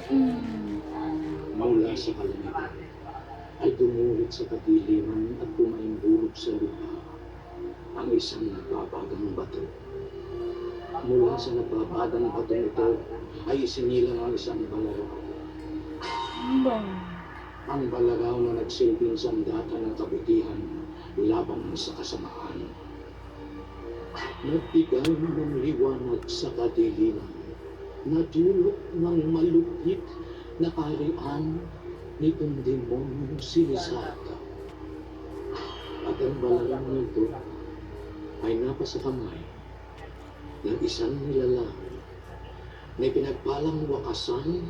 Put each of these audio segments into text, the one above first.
Mula sa kalangitan ay dumulit sa kadiliman at pumaimbulog sa lupa ang isang nababagang bato. Mula sa nababagang bato ito ay isinilang ang isang balaraw. Ang balaraw na nagsilbing sandata ng kabutihan laban sa kasamaan. Nagbigay ng liwanag sa kadiliman na dulot ng malupit na kaharian nitong demonyong sinisata. At ang balaraw nito ay napasa kamay ng isang nilalang na pinagpalang wakasan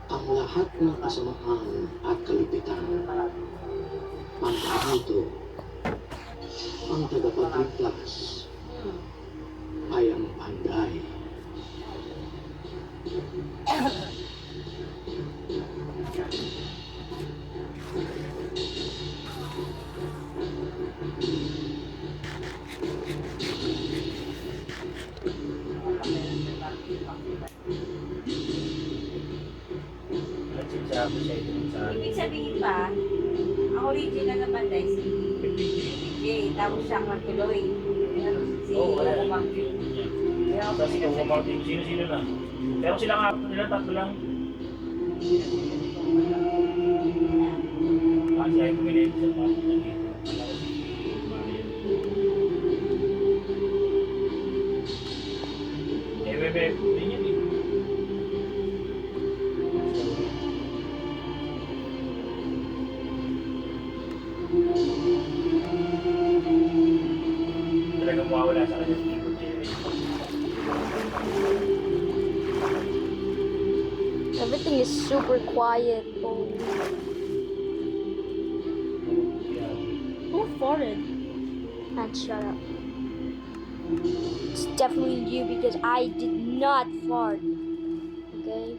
ang lahat ng kasamaan at kalupitan. Ang tao ito, ang tagapagligtas, ay ang Panday. Ibig sabihin pa, ang original na Panday si PJ, tapos siyang magtuloy. Wala namang tapos ikaw kumating, sino-sino na. Pero silang apat nila, tatlo lang. Kasi ay pumilit sa pati na dito. Bebe, yun yun eh. Talagang mawawala sa kanya sa likod niya. Everything is super quiet. Who farted? And shut up. It's definitely you because I did not fart. Okay?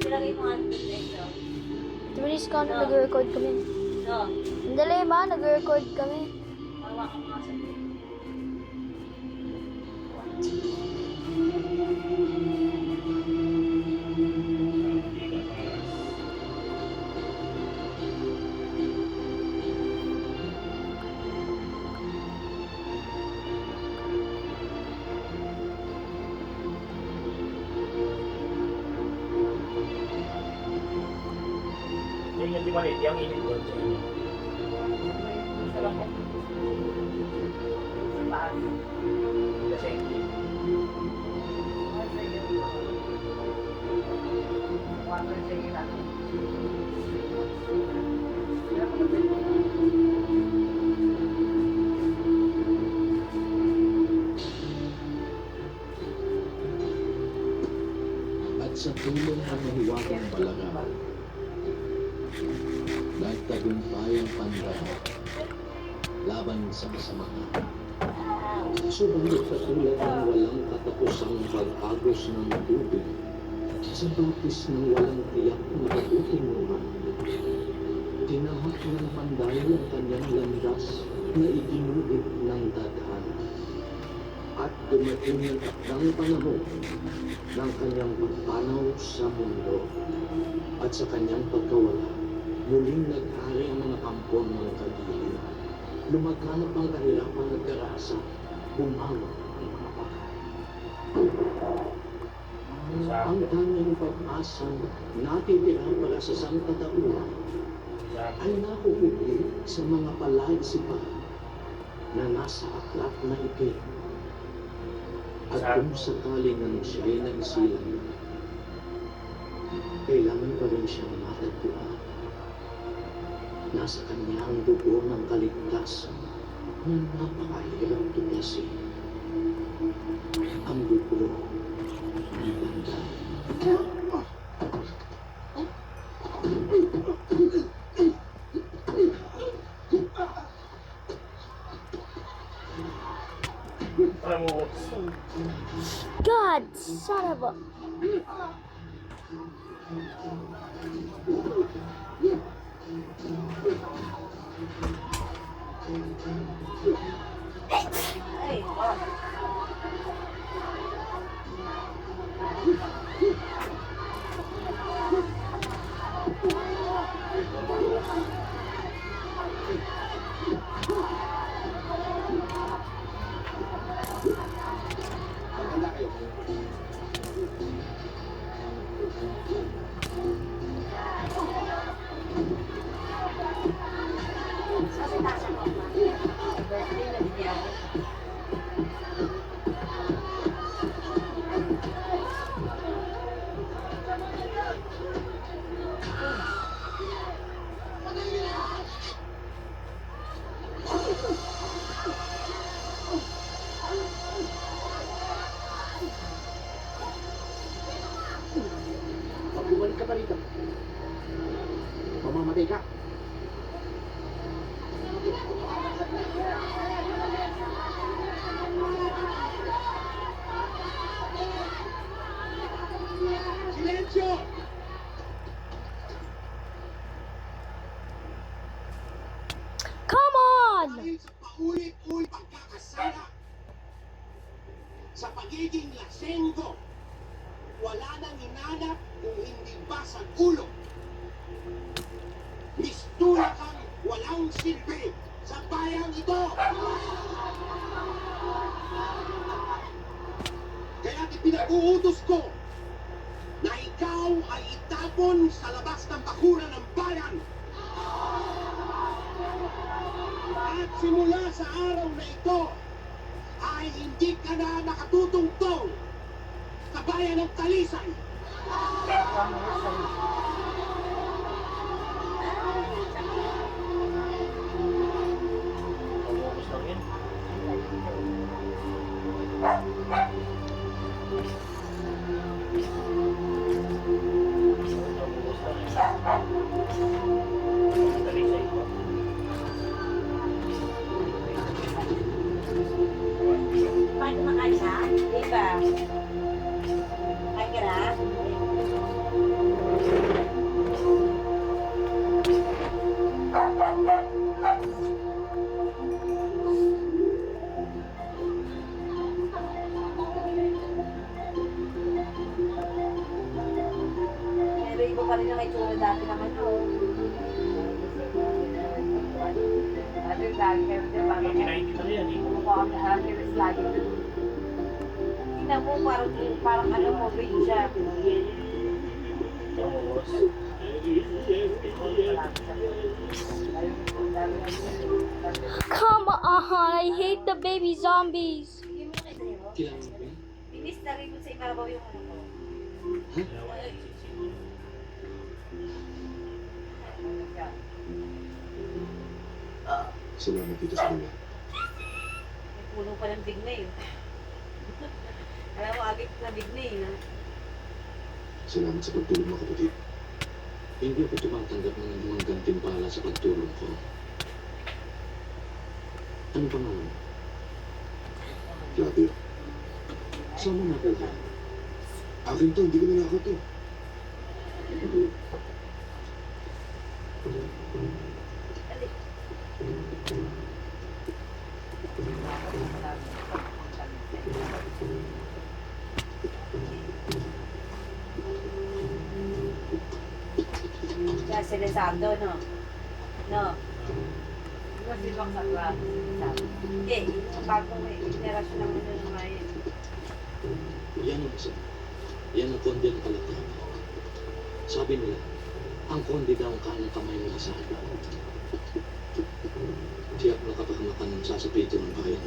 Nilagay mo nga dito. Tumalis ka na nag-record kami. No, Andali ba? Nag-record kami. hawakan mo nga sa dito. Yung hindi maliit, yung init doon sa inyo. Sa bako. Sa paan. Kasi hindi. At sa tulong ng mahiwagang balaraw, nagtagumpay ang Panday laban sa kasamaan. Subalit sa tulad ng walang katapusang pag-agos ng tubig, sa batis ng walang tiyak na patutunguhan, tinahak ng Panday ang kanyang landas na iginugit ng tadhana. At dumating ang takdang panahon ng kanyang pagpanaw sa mundo. At sa kanyang pagkawala, muling nag-ari ang mga kampon ng kadiliman. Lumaganap ang kahirapan at karasa, bumawa ang mga patay. Ang tanging pag-asang natitira para sa sangkatauhan ay nakukulit sa mga palaisipan na nasa aklat na itim. At kung sakaling ang siya'y nagsilang, kailangan pa rin siyang matagpuan. Nasa kanya ang dugo ng kaligtasan na napakahirap tuklasin. Ang dugo ng Panday. Alam mo, God, son of a... Ay, oh. bumalik ka pa rito. Mamamatay ka. Silensyo! Come on! Dahil sa paulit-ulit pagkakasala, sa pagiging lasenggo, wala nang hinanap kung hindi ba sa ulo. Mistura kang walang silbi sa bayang ito. Kaya ipinag-uutos ko na ikaw ay itapon sa labas ng bakuran ng bayan. At simula sa araw na ito, ay hindi ka na nakatutungtong sa bayan ng Talisay. Pag-uubos lang yun. Pag-uubos lang yun. Dali sa ito. Paano makain na? Di ba? Kain ka na? Pero iba pa rin ang itsura dati naman, oh. Ano yung lagi kayo dyan, Kaya kinain kita na yan eh. Mukha kami halos lagi dun. Tingnan mo, parang ano mo, big siya. Pag-uubos. Come on! I hate the baby zombies. Yung mga ito mo, Kailangan mo yan? binis na rin mo sa ibabaw yung ano ko. Dalawa yan, sisig. Salamat dito sa mga. May puno pa ng big na yun. Alam mo, agit na big na yun. Salamat sa pagtulong mo, kapatid. Hindi ako tumatanggap ng anumang gantimpala sa pagtulong ko. Ano pa naman? Flavio. Saan mo nakuha? Akin to, hindi ko nanakaw to. Dali. Kaya si Lizardo, no? No? Di ba si Bang Sakra? Hindi, yung bagong generasyon ng ano ng mga yun. Yan ang isa. Yan ang konde ng kalatahan. Sabi nila, ang konde daw ang kanang kamay nila sa iba. Tiyak na kapagamakan ng sasapito ng bayan.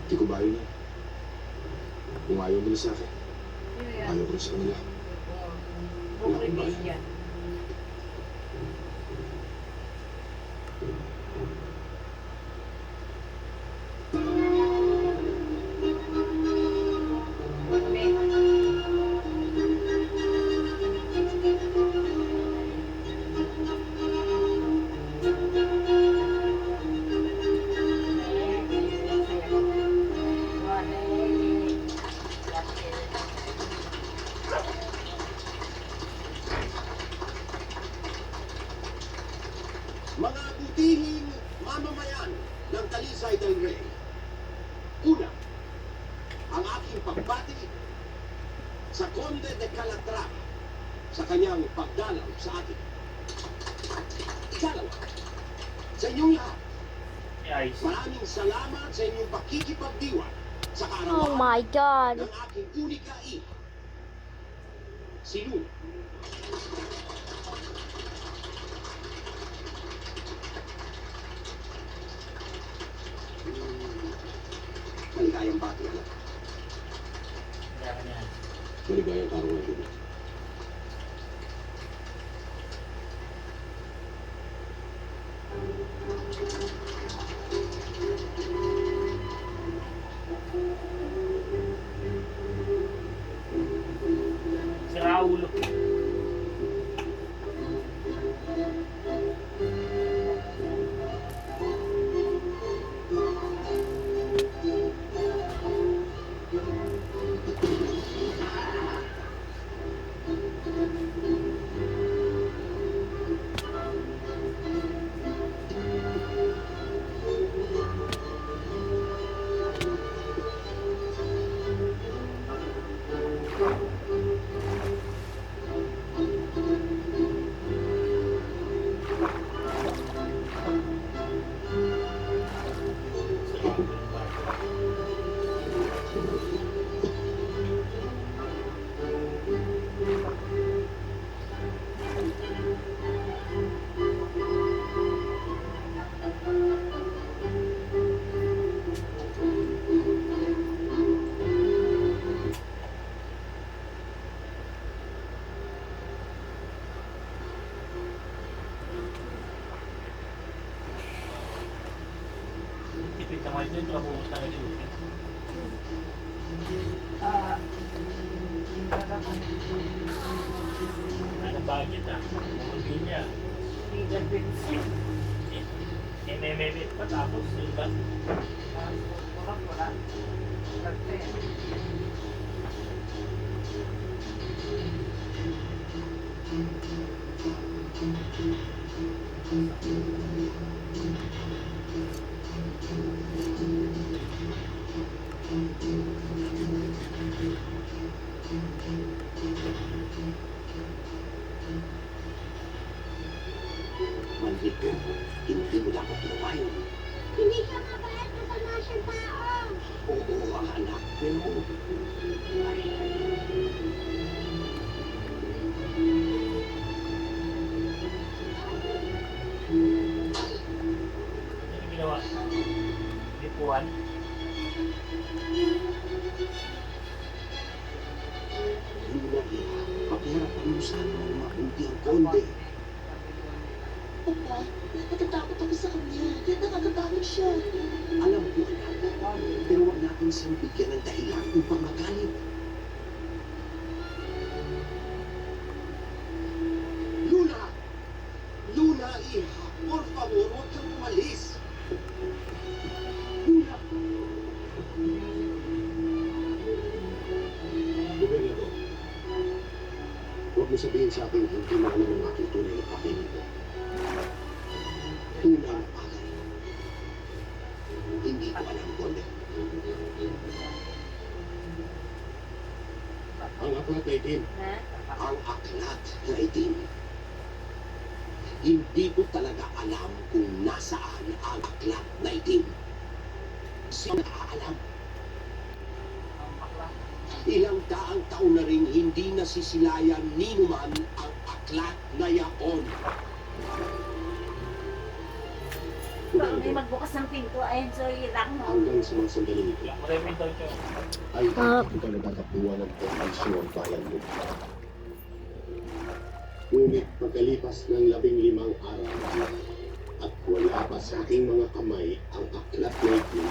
Hindi ko bayo na. Kung ayaw nila sa akin, Yun yan. ayaw ko rin sa kanila. Buong release yan. Mga butihing mamamayan ng Talisay del Rey. Una, ang aking pagbati sa Conde de Calatrava sa kanyang pagdalaw sa atin. Ikalawa, sa inyong lahat, Ay, ice. maraming salamat sa inyong pakikipagdiwang sa Oh kaarawan my god. ng aking unika ina, si Luna. Maligayang bati, anak. Kaya ka niyan. Maligayang kaarawan din. Ano budget ah? Hindi niya. Legal princess. MMM pa tapos yun ba? Wala. Perfect. Maldito, hindi mo dapat ginawa yun. Hindi siya mabait, masama siyang tao. Oo, anak, pero... Ano ginawa? Lipuan? Luna, paghirapan mo sana ang mabuti ang konde. Papa, natatakot ako sa kanya. Kaya nakakatakot siya. Alam ko, anak, pero wag natin siyang bigyan ng dahilan upang magalit. Luna! Luna, iha, por favor, huwag kang umalis. Luna! Gobernador, huwag mo sabihin sa akin hindi mo alam ang aking tunay na papel mo. Unang bagay. Hindi ko alam, Konde. Ang aklat na itim. Ha? Ang aklat na itim. Hindi ko talaga alam kung nasaan ang aklat na itim. Sino nakaalam? Ang bakla. Ilang daang taon na rin hindi nasisilayan ni Numan ang aklat na yaon. May magbukas ng pinto. Ayun, so ilang no. Hanggang sa mga sandali ito, Wala mo rin yung tawag siya. ay hindi ko nagkakapuan ng kondisyon ang bayan mo. Ngunit pagkalipas ng 15 araw at wala pa sa aking mga kamay ang aklat na itim,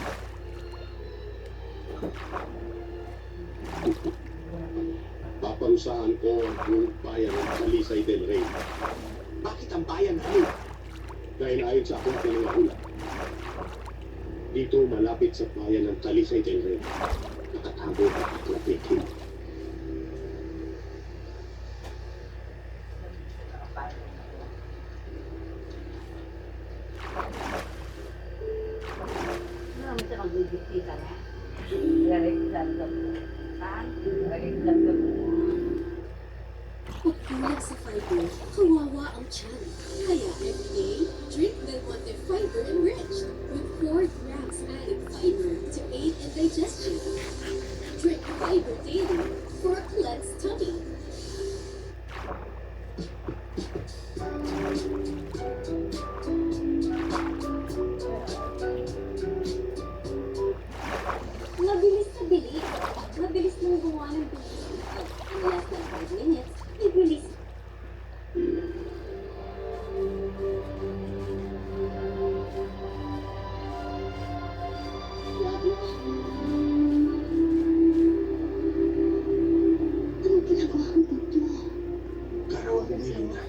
paparusahan ko ang buong bayan ng Talisay del Rey. Bakit ang bayan namin? Dahil ayon sa aking pinangahulat, dito malapit sa bayan ng Talisay del Rey, nakatago ang aklat na itim. Marami siya magbibigtita na. Lalagyan. Saan? Lalagyan. Pagkulang sa fiber, kawawa ang tiyan. Kaya everyday, drink Del Monte Fiber Enriched with 4 grams added fiber to aid in digestion. Drink fiber daily for a cleansed tummy. Mabilis na bilis. Mabilis lang gumawa ng bilis. In less than 5 minutes, bibilis. Grabe ka. Anong ginagawa mo dito? Karawan mo ngayon na.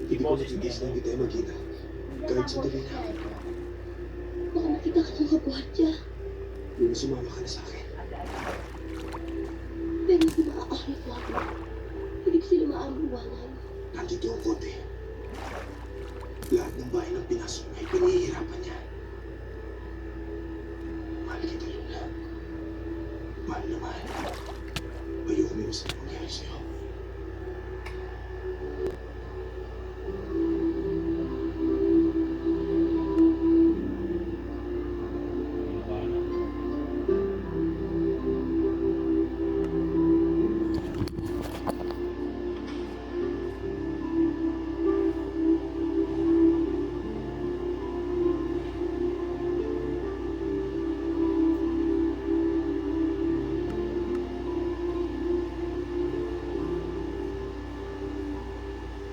Hindi ko natitis na hindi tayo magkita. Kahit sandali na. Baka makita ka ng kabwadya. Luna, sumama ka na sa akin. Pero hindi maaarit lang. Hindi ko sila maaamuwanan. Nandito ang konti. Lahat ng bahay ng pinasok ay pinihirapan niya. Mahal kita, Luna. Mahal na mahal. Ayoko may masama mangyari sa'yo.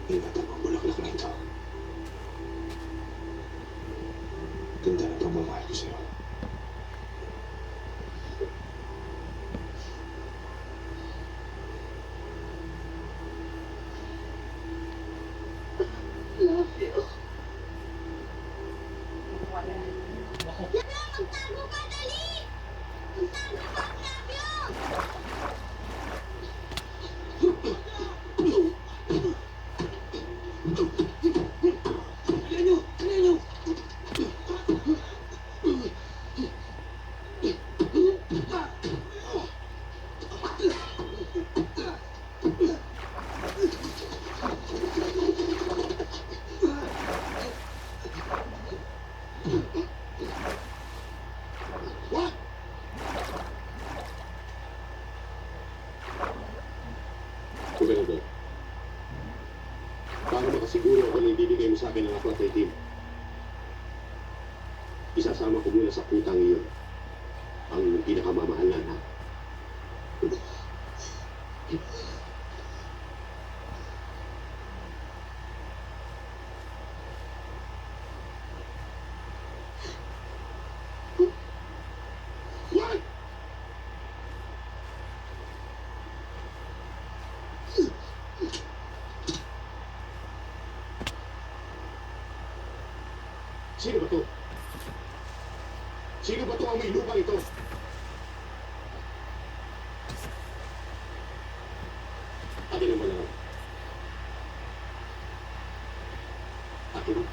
Ingatan mo ang bulaklak na ito. Ganda ng pagmamahal ko sa'yo. Gobernador, para makasiguro ako na ibibigay mo sa akin ang apat na itim, isasama ko muna sa putang iyon ang pinakamamahal na anak. What? Sino ba to? Sino ba to ang may lupang ito? Akin ang malaw. Akin.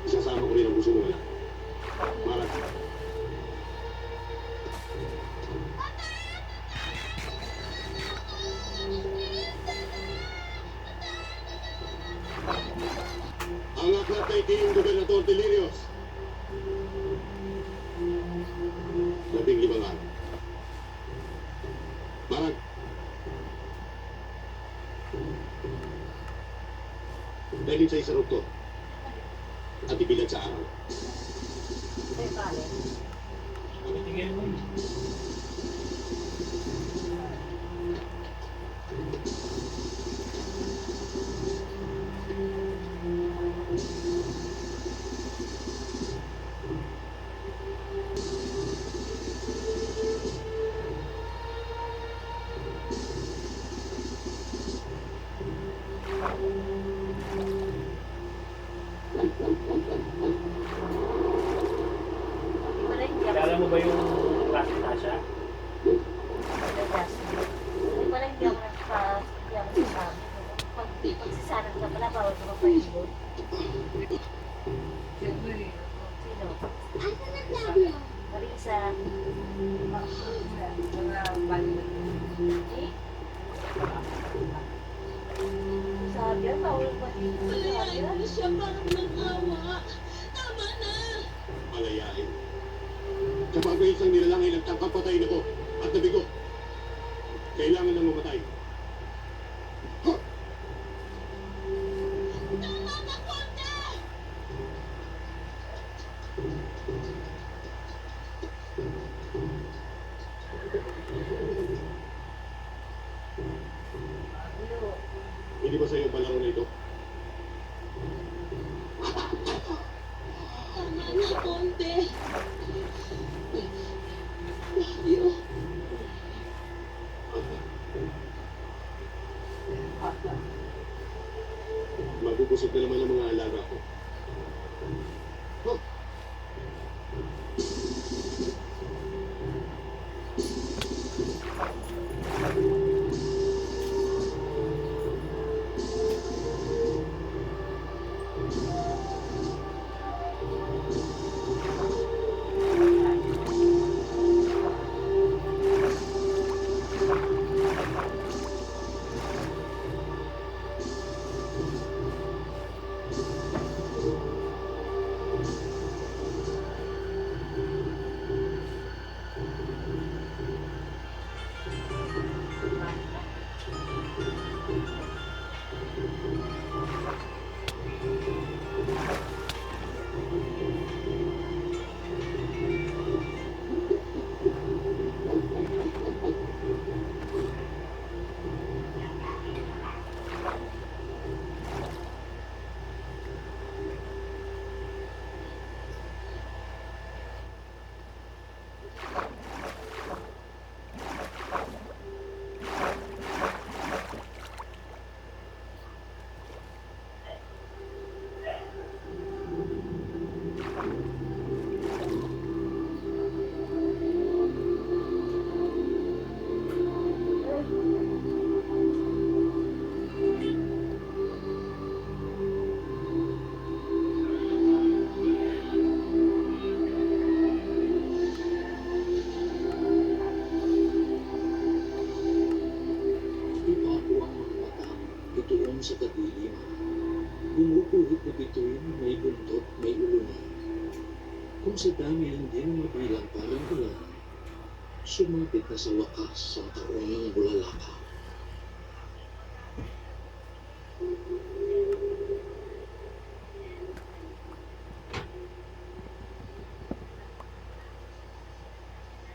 Isasama ko rin ang gusto mo na. Marat. Ang aklat ay tiyong Gobernador Delirios. 15 araw. Marat. Dahil sa isarog to at ibilad sa araw. May pare. Tingin mo. Wala hindi ako. Kala mo ba yung klase na siya? Wala hindi ako hindi ako sasabi. Pagsasanag ka pala, bawal ka magpahingo. Sino? Asa na tayo? Marisa. Mga balik. Sabi yan, bawal magpahingo. Palayain mo siya parang nang-awa. Tama na! Palayain. Kapag may isang nilalangin ang tangkang patayin ako at nabigo, kailangan nang mamatay. Ha! Tama na, Conde! Hindi ba sa iyo palaro na ito? Tama na, Conde! Love you. Mabubusog na naman ang mga alaga ko. Huh? Kung si Dami hindi na mabilang parang ulan, sumapit na sa wakas sa taon ng bulalakaw.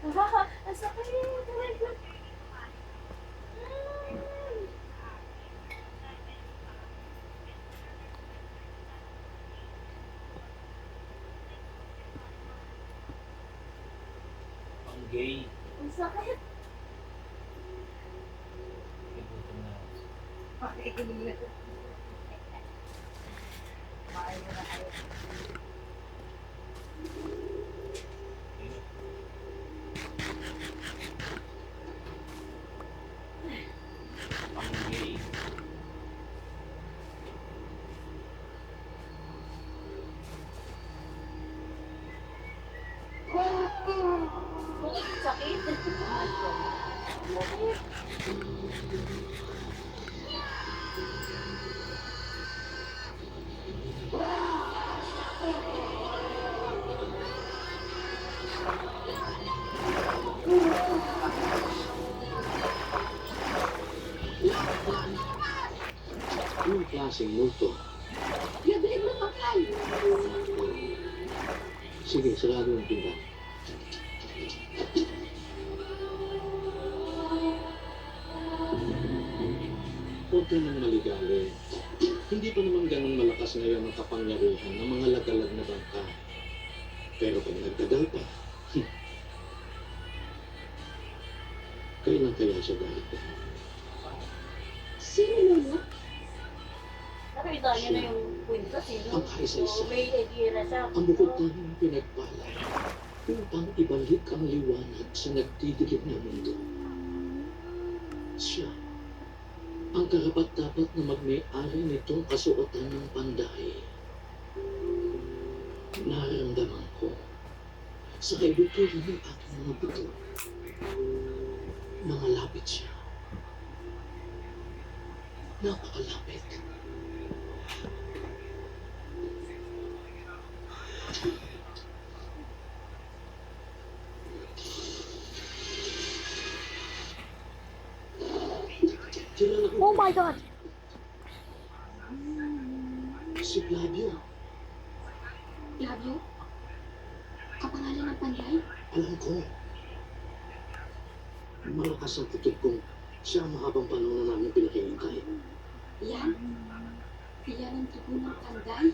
Ang sakit! Oh my God! Ang gay. Ang sakit! Igutom na. Pakikinig. Maaari mo na kayo. Ang gay. Sakit! Anong klaseng multo? Nabilig mo pakay! Sige, sarado ang pinta. Huwag ka nang maligalig. Hindi pa naman ganun malakas ngayon ang kapangyarihan ng mga lagalag na bangka. Pero pag nagtagal pa, kailan kaya siya galit? Sino lolo? Nakita niyo na yung kwento, sino? Ang kaisa-isa. May idea na siya. Ang bukod tanging pinagpala upang ibalik ang liwanag sa nagdidilim na mundo. Siya ang karapat-dapat na magmay-ari nitong kasuotan ng panday. Nararamdaman ko sa kaibuturan ng aking mga buto. Nangalapit siya. Napakalapit. Kilala ko Oh my god! si Flavio. Flavio? Kapangalan ng panday? Alam ko. Malakas ang putot kong siya ang mahabang panahon na namin pinakihintay. Yan? Yan ang tubo ng panday?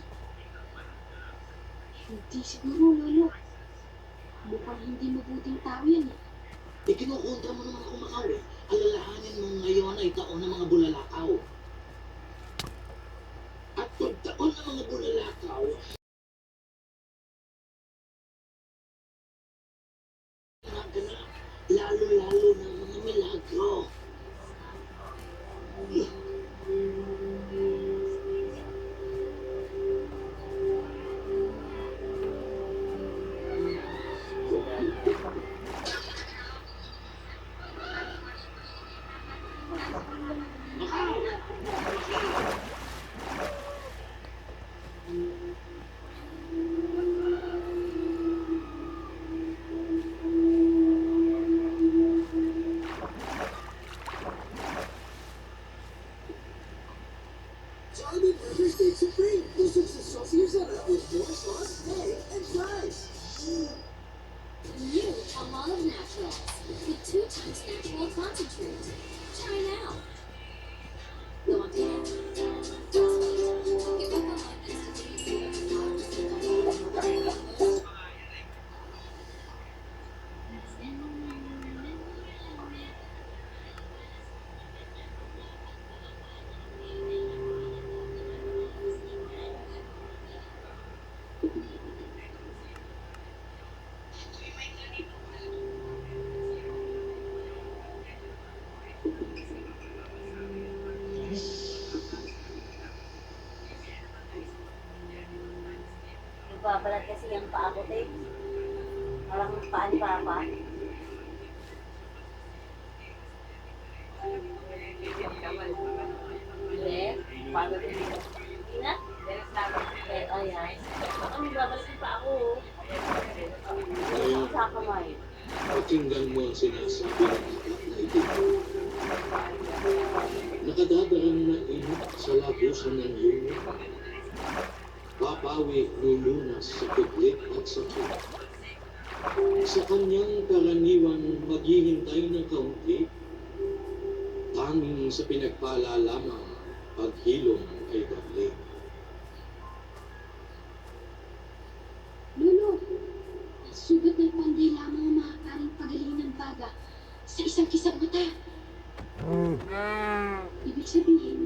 Hindi siguro, lolo. Mukhang hindi mabuting tao yan eh. Ikinukontra mo naman ako, Makaw eh. Alalahanin mo ngayon ay taon ng mga bulalakaw. At pag taon ng mga bulalakaw, ganap, lalo-lalo ng mga milagro. Charming Burger Steak Supreme. Busog sa saucy sarap with more sauce, egg, and fries. New Palmolive Naturals with 2 times natural concentrate. Try now. Go on, Nagbabalat kasi yung paa ko, te. Parang paa ni Papa. Hindi. Paano din? Hindi na? Eh, ayan. Baka nagbabalat yung paa ko. kamay. Pakinggan mo ang sinasabi ng aklat na ito. Nakadadarang na init sa labusan ng lumo. Papawi lulunas sa kudlit at sakit. Sa kanyang karaniwan maghihintay ng kaunti, tanging sa pinagpala lamang paghilom ay babalik. Lolo, sugat ng panday lamang ang maaaring pagaling ng baga sa isang kisang mata. Ibig sabihin,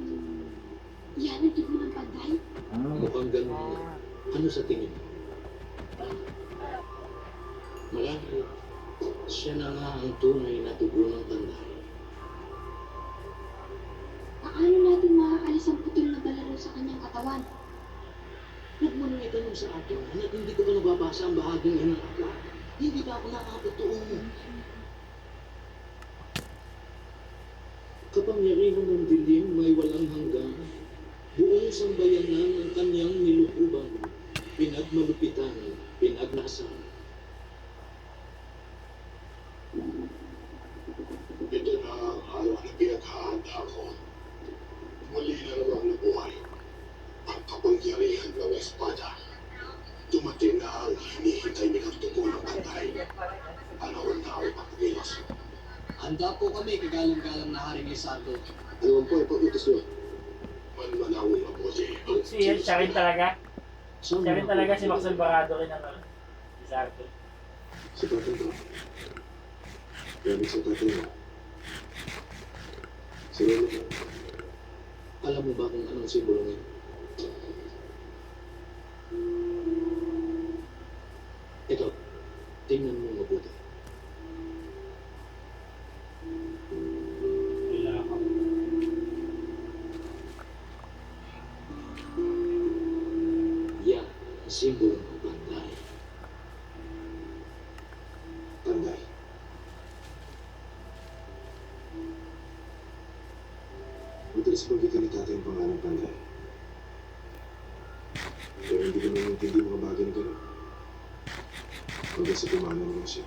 yan ang dugo ng panday? Mukhang ganun nga. Ano sa tingin mo? Marahil, siya na nga ang tunay na dugo ng panday. Paano natin makakalis ang putol na balaro sa kanyang katawan? Huwag mo nang itanong sa akin, anak, hindi ko pa nababasa ang bahaging yan ng aklat. Hindi ba ako nakakatotoo? Kapangyarihan ng dilim may walang hanggan. Buong sambayanan ng kanyang nilukuban, pinagmalupitan, pinagnasan. Ito na ang araw na pinaghahanda ko. Muli na namang nabuhay ang kapangyarihan ng espada. Dumating na ang hinihintay nilang dugo ng panday. Panahon na ang pagkilos. Handa po kami, kagalang-galang na Haring Lisardo. Ano po ang pag-utos niyo? Manmanawin mabuti ang Siya rin talaga. Saan Siya rin mo talaga si nakukuha? Max Alvarado rin ang Lizardo. Sa tatay ko. Gamit sa tatay mo. Sa lolo ko. Alam mo ba kung anong simbolo niya? Ito, tingnan mo mabuti. Wala ako. Yan ang simbolo ng panday. Panday. Madalas banggitin ni tatay ang pangalan panday. Pero hindi ko naman intindi mga bagay na gano'n. Hanggang sa tumana naman siya.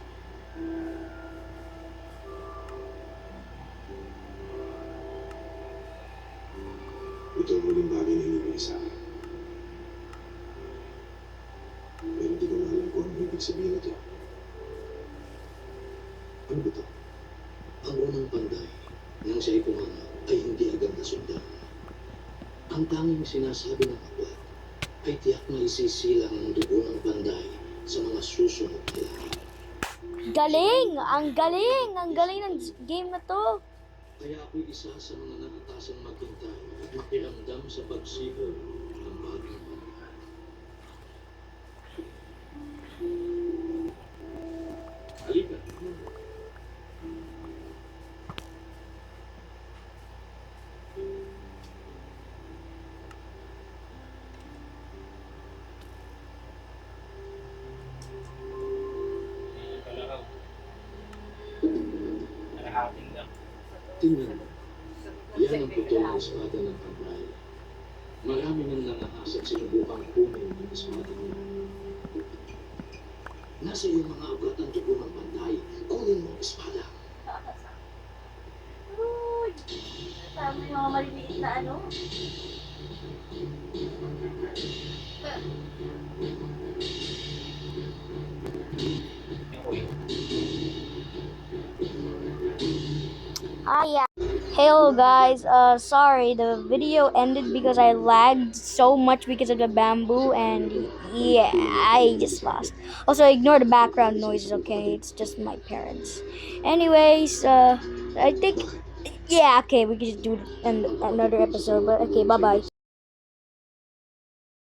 Ito ang muling bagay na hinibig sa akin. Pero hindi ko na alam kung ano ibig sabihin nito. Ano ba ito? Ang unang panday, nang siya'y pumangat, ay hindi agad nasundan. Ang tanging sinasabi ng aklat ay tiyak na isisilang ang dugo ng panday sa mga susunod na lahat. Galing! Ang galing! Ang galing ng game na to. Kaya ako'y isa sa mga nakatasang maghintay at makiramdam sa pagsigaw ng bagong panday. Halika. Kalakaw. Nakahating lang. Tingnan mo. Yan ang putol ng espada ng panday. Marami nang nangahasat sinubukang kunin ng espada niya. Nasa iyong mga abrat ang dugo ng panday. Kunin mo ang espada. Uy! Tama yung mga maliliit na ano. Ah, yeah. Hello guys, sorry, the video ended because I lagged so much because of the bamboo, and yeah, I just lost. Also, ignore the background noises, okay? It's just my parents. Anyways, I think, yeah, okay, we can just do another episode, but okay, bye-bye.